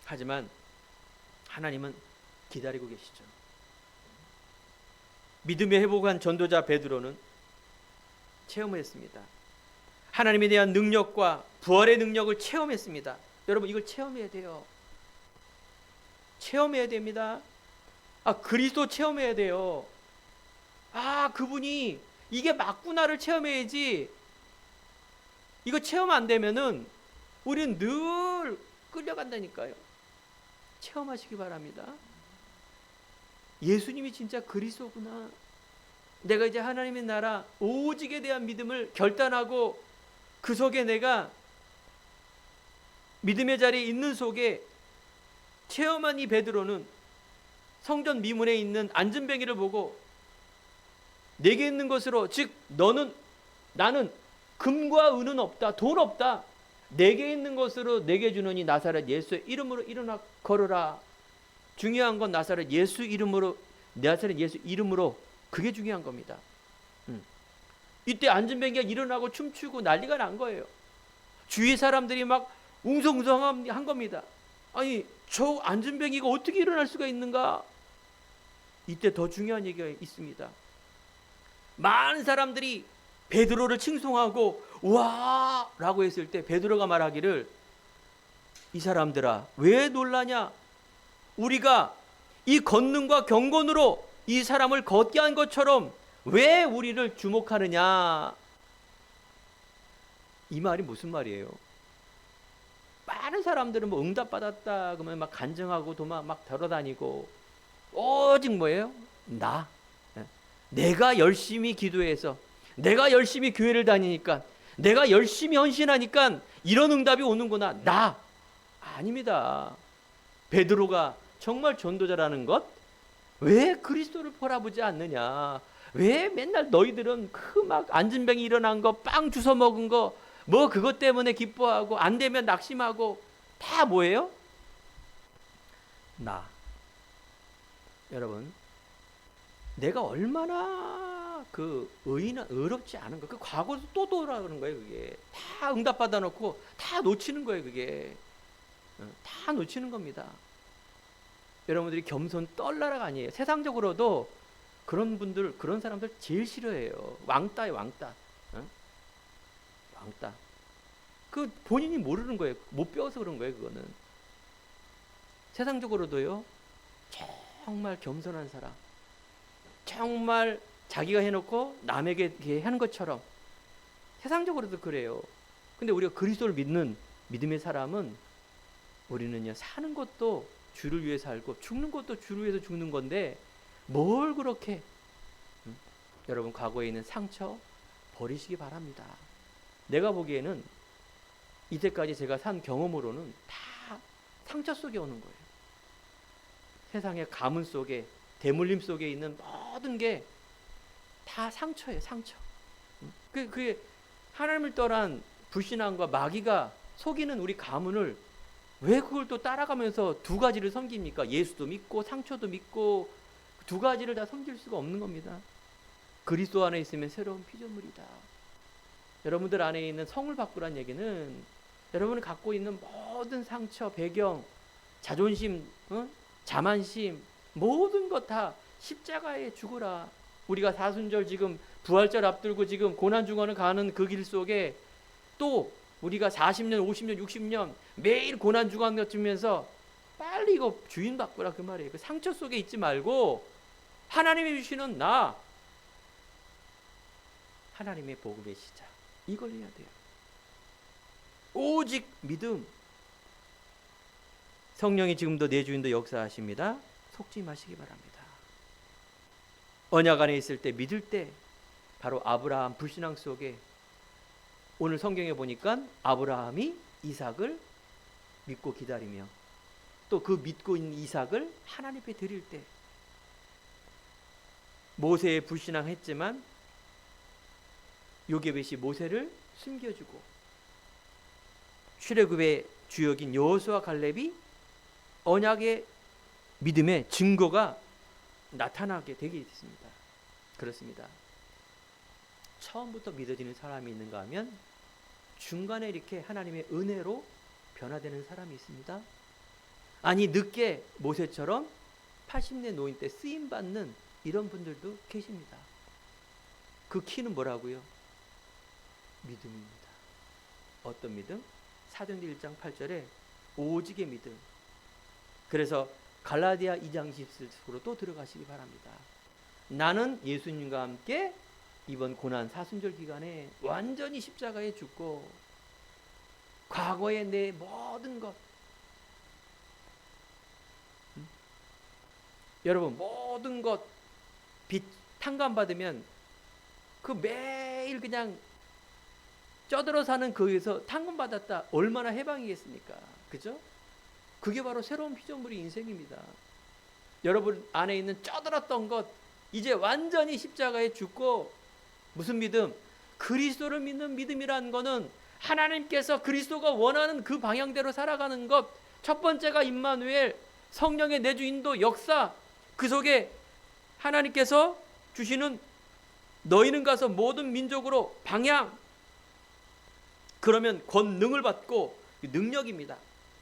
하지만 하나님은 기다리고 계시죠. 믿음의 회복한 전도자 베드로는 체험했습니다. 하나님에 대한 능력과 부활의 능력을 체험했습니다. 여러분 이걸 체험해야 돼요. 체험해야 됩니다. 그리스도 체험해야 돼요. 그분이 이게 맞구나를 체험해야지. 이거 체험 안 되면은 우리는 늘 끌려간다니까요. 체험하시기 바랍니다. 예수님이 진짜 그리스도구나. 내가 이제 하나님의 나라 오직에 대한 믿음을 결단하고 그 속에 내가 믿음의 자리에 있는 속에 체험한 이 베드로는 성전 미문에 있는 안전뱅이를 보고 내게 있는 것으로 즉 나는 금과 은은 없다, 돈 없다. 내게 있는 것으로 내게 주노니 나사렛 예수의 이름으로 일어나 걸어라. 중요한 건 나사렛 예수 이름으로 그게 중요한 겁니다. 이때 안전뱅이가 일어나고 춤추고 난리가 난 거예요. 주위 사람들이 막 웅성웅성한 겁니다. 아니 저 안전뱅이가 어떻게 일어날 수가 있는가? 이때 더 중요한 얘기가 있습니다. 많은 사람들이 베드로를 칭송하고 와 라고 했을 때 베드로가 말하기를 이 사람들아 왜 놀라냐? 우리가 이 권능과 경건으로 이 사람을 걷게 한 것처럼 왜 우리를 주목하느냐? 이 말이 무슨 말이에요? 많은 사람들은 뭐 응답받았다 그러면 막 간증하고 도망 막 돌아다니고 오직 뭐예요? 내가 열심히 기도해서 내가 열심히 교회를 다니니까 내가 열심히 헌신하니까 이런 응답이 오는구나. 아닙니다. 베드로가 정말 전도자라는 것, 왜 그리스도를 바라보지 않느냐? 왜 맨날 너희들은 그 막 안전병이 일어난 거, 빵 주워 먹은 거, 뭐 그것 때문에 기뻐하고 안 되면 낙심하고 다 뭐예요? 여러분, 내가 얼마나 그 의롭지 않은 거, 그 과거에서 또 돌아오는 거예요. 그게 다 응답받아 놓고 다 놓치는 거예요. 그게 다 놓치는 겁니다. 여러분들이 겸손 떨나라가 아니에요. 세상적으로도 그런 사람들 제일 싫어해요. 왕따예요, 왕따. 왕따. 그 본인이 모르는 거예요. 못 배워서 그런 거예요. 그거는 세상적으로도요. 정말 겸손한 사람, 정말 자기가 해놓고 남에게 하는 것처럼 세상적으로도 그래요. 근데 우리가 그리스도를 믿는 믿음의 사람은 우리는요, 사는 것도 주를 위해 살고 죽는 것도 주를 위해서 죽는 건데 뭘 그렇게 여러분 과거에 있는 상처 버리시기 바랍니다. 내가 보기에는 이때까지 제가 산 경험으로는 다 상처 속에 오는 거예요. 세상의 가문 속에 대물림 속에 있는 모든 게 다 상처예요. 상처. 그게 하나님을 떠난 불신앙과 마귀가 속이는 우리 가문을 왜 그걸 또 따라가면서 두 가지를 섬깁니까? 예수도 믿고 상처도 믿고 두 가지를 다 섬길 수가 없는 겁니다. 그리스도 안에 있으면 새로운 피조물이다. 여러분들 안에 있는 성을 바꾸란 얘기는 여러분이 갖고 있는 모든 상처, 배경, 자존심, 자만심 모든 것 다 십자가에 죽으라. 우리가 사순절 지금 부활절 앞두고 지금 고난중간을 가는 그 길 속에 또 우리가 40년, 50년, 60년 매일 고난중간 겪으면서 빨리 이거 주인 바꾸라 그 말이에요. 그 상처 속에 있지 말고 하나님이 주시는 나, 하나님의 복음의 시작, 이걸 해야 돼요. 오직 믿음. 성령이 지금도 내 주인도 역사하십니다. 속지 마시기 바랍니다. 언약 안에 있을 때, 믿을 때 바로 아브라함 불신앙 속에 오늘 성경에 보니까 아브라함이 이삭을 믿고 기다리며 또 그 믿고 있는 이삭을 하나님 앞에 드릴 때 모세의 불신앙했지만 요게벳이 모세를 숨겨주고 출애굽의 주역인 여호수아 갈렙이 언약의 믿음의 증거가 나타나게 되게 있습니다. 그렇습니다. 처음부터 믿어지는 사람이 있는가 하면 중간에 이렇게 하나님의 은혜로 변화되는 사람이 있습니다. 아니 늦게 모세처럼 80대 노인 때 쓰임받는 이런 분들도 계십니다. 그 키는 뭐라고요? 믿음입니다. 어떤 믿음? 사도행전 1장 8절에 오직의 믿음. 그래서 갈라디아 2장 20절로 또 들어가시기 바랍니다. 나는 예수님과 함께 이번 고난 사순절 기간에 완전히 십자가에 죽고 과거의 내 모든 것, 여러분 모든 것 빚 탕감받으면 그 매일 그냥 쪄들어 사는 거기서 탕감받았다 얼마나 해방이겠습니까? 그죠? 그게 바로 새로운 피조물이 인생입니다. 여러분 안에 있는 쪄들었던 것 이제 완전히 십자가에 죽고 무슨 믿음? 그리스도를 믿는 믿음이라는 거는 하나님께서 그리스도가 원하는 그 방향대로 살아가는 것. 첫 번째가 임마누엘, 성령의 내주 인도 역사. 그 속에 하나님께서 주시는 너희는 가서 모든 민족으로 방향. 그러면 권능을 받고 능력입니다.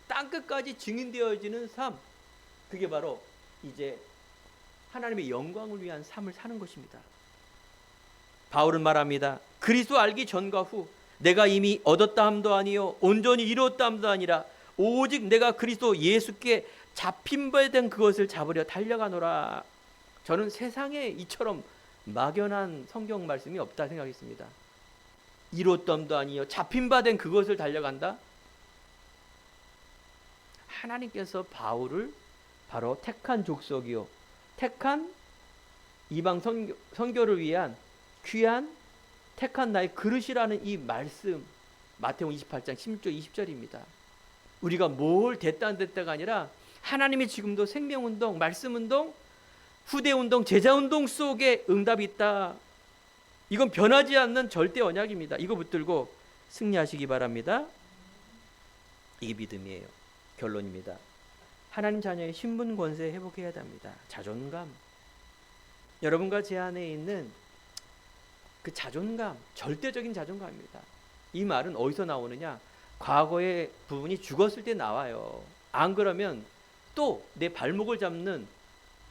땅끝까지 증인되어지는 삶. 그게 바로 이제 하나님의 영광을 위한 삶을 사는 것입니다. 바울은 말합니다. 그리스도 알기 전과 후 내가 이미 얻었다 함도 아니요 온전히 이루었다 함도 아니라 오직 내가 그리스도 예수께 잡힌 바 된 그것을 잡으려 달려가노라. 저는 세상에 이처럼 막연한 성경 말씀이 없다 생각했습니다. 이루었다 함도 아니요 잡힌 바 된 그것을 달려간다. 하나님께서 바울을 바로 택한 족속이요 택한 이방 선교를 위한 귀한 택한 나의 그릇이라는 이 말씀, 마태복음 28장 16절 20절입니다. 우리가 뭘 됐다 안 됐다가 아니라 하나님이 지금도 생명운동, 말씀운동, 후대운동, 제자운동 속에 응답이 있다. 이건 변하지 않는 절대 언약입니다. 이거 붙들고 승리하시기 바랍니다. 이게 믿음이에요. 결론입니다. 하나님 자녀의 신분 권세 회복해야 합니다. 자존감. 여러분과 제 안에 있는 그 자존감, 절대적인 자존감입니다. 이 말은 어디서 나오느냐? 과거의 부분이 죽었을 때 나와요. 안 그러면 또 내 발목을 잡는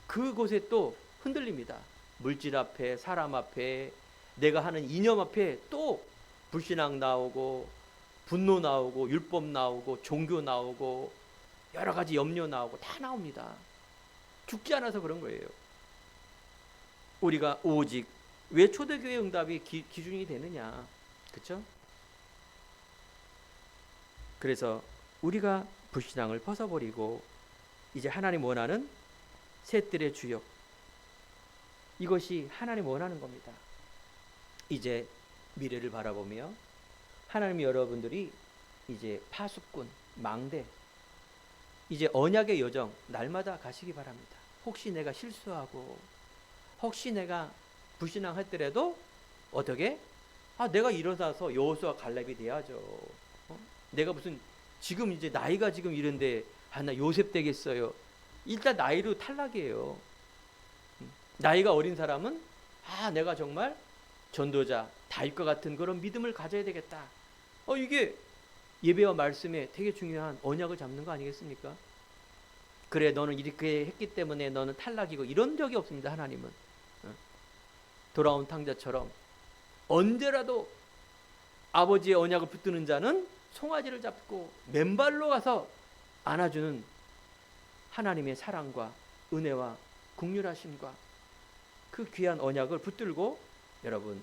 그곳에 또 흔들립니다. 물질 앞에, 사람 앞에, 내가 하는 이념 앞에 또 불신앙 나오고 분노 나오고 율법 나오고 종교 나오고 여러 가지 염려 나오고 다 나옵니다. 죽지 않아서 그런 거예요. 우리가 오직 왜 초대교회 응답이 기준이 되느냐? 그렇죠? 그래서 우리가 불신앙을 벗어버리고 이제 하나님 원하는 셋들의 주역, 이것이 하나님 원하는 겁니다. 이제 미래를 바라보며 하나님이 여러분들이 이제 파수꾼, 망대, 이제 언약의 여정 날마다 가시기 바랍니다. 혹시 내가 실수하고 혹시 내가 불신앙했더라도 어떻게? 내가 일어나서 여호수아 갈렙이 돼야죠. 내가 무슨 지금 이제 나이가 지금 이런데 나 요셉 되겠어요. 일단 나이로 탈락이에요. 나이가 어린 사람은 내가 정말 전도자 다윗과 같은 그런 믿음을 가져야 되겠다. 이게 예배와 말씀에 되게 중요한 언약을 잡는 거 아니겠습니까? 그래, 너는 이렇게 했기 때문에 너는 탈락이고, 이런 적이 없습니다. 하나님은 돌아온 탕자처럼 언제라도 아버지의 언약을 붙드는 자는 송아지를 잡고 맨발로 가서 안아주는 하나님의 사랑과 은혜와 긍휼하심과 그 귀한 언약을 붙들고 여러분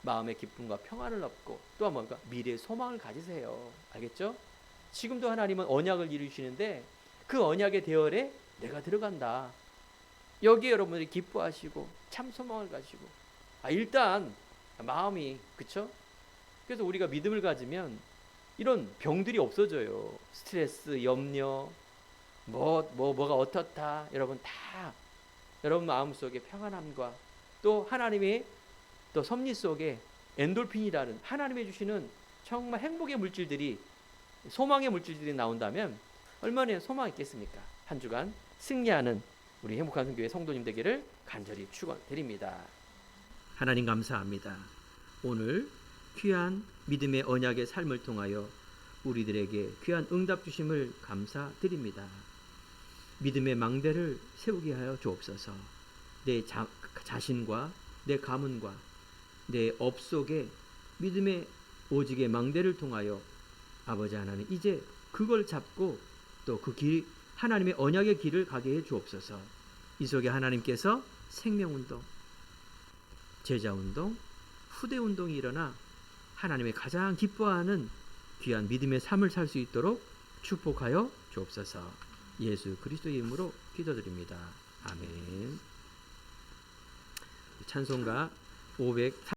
마음의 기쁨과 평안을 얻고 또 뭔가 미래의 소망을 가지세요. 알겠죠? 지금도 하나님은 언약을 이루시는데 그 언약의 대열에 내가 들어간다. 여기에 여러분들이 기뻐하시고 참 소망을 가지고 일단 마음이, 그쵸? 그래서 우리가 믿음을 가지면 이런 병들이 없어져요. 스트레스, 염려, 뭐가 어떻다, 여러분 다 여러분 마음속에 평안함과 또 하나님의 또 섭리 속에 엔돌핀이라는 하나님이 주시는 정말 행복의 물질들이, 소망의 물질들이 나온다면 얼마나 소망이 있겠습니까? 한 주간 승리하는 우리 행복한 성교회 성도님 되기를 간절히 축원드립니다. 하나님 감사합니다. 오늘 귀한 믿음의 언약의 삶을 통하여 우리들에게 귀한 응답 주심을 감사드립니다. 믿음의 망대를 세우게 하여 주옵소서. 내 자신과 내 가문과 내 업 속에 믿음의 오직의 망대를 통하여 아버지 하나님 이제 그걸 잡고 또 그 길, 하나님의 언약의 길을 가게 해 주옵소서. 이 속에 하나님께서 생명운동, 제자운동, 후대운동이 일어나 하나님의 가장 기뻐하는 귀한 믿음의 삶을 살 수 있도록 축복하여 주옵소서. 예수 그리스도의 이름으로 기도드립니다. 아멘. 찬송가 503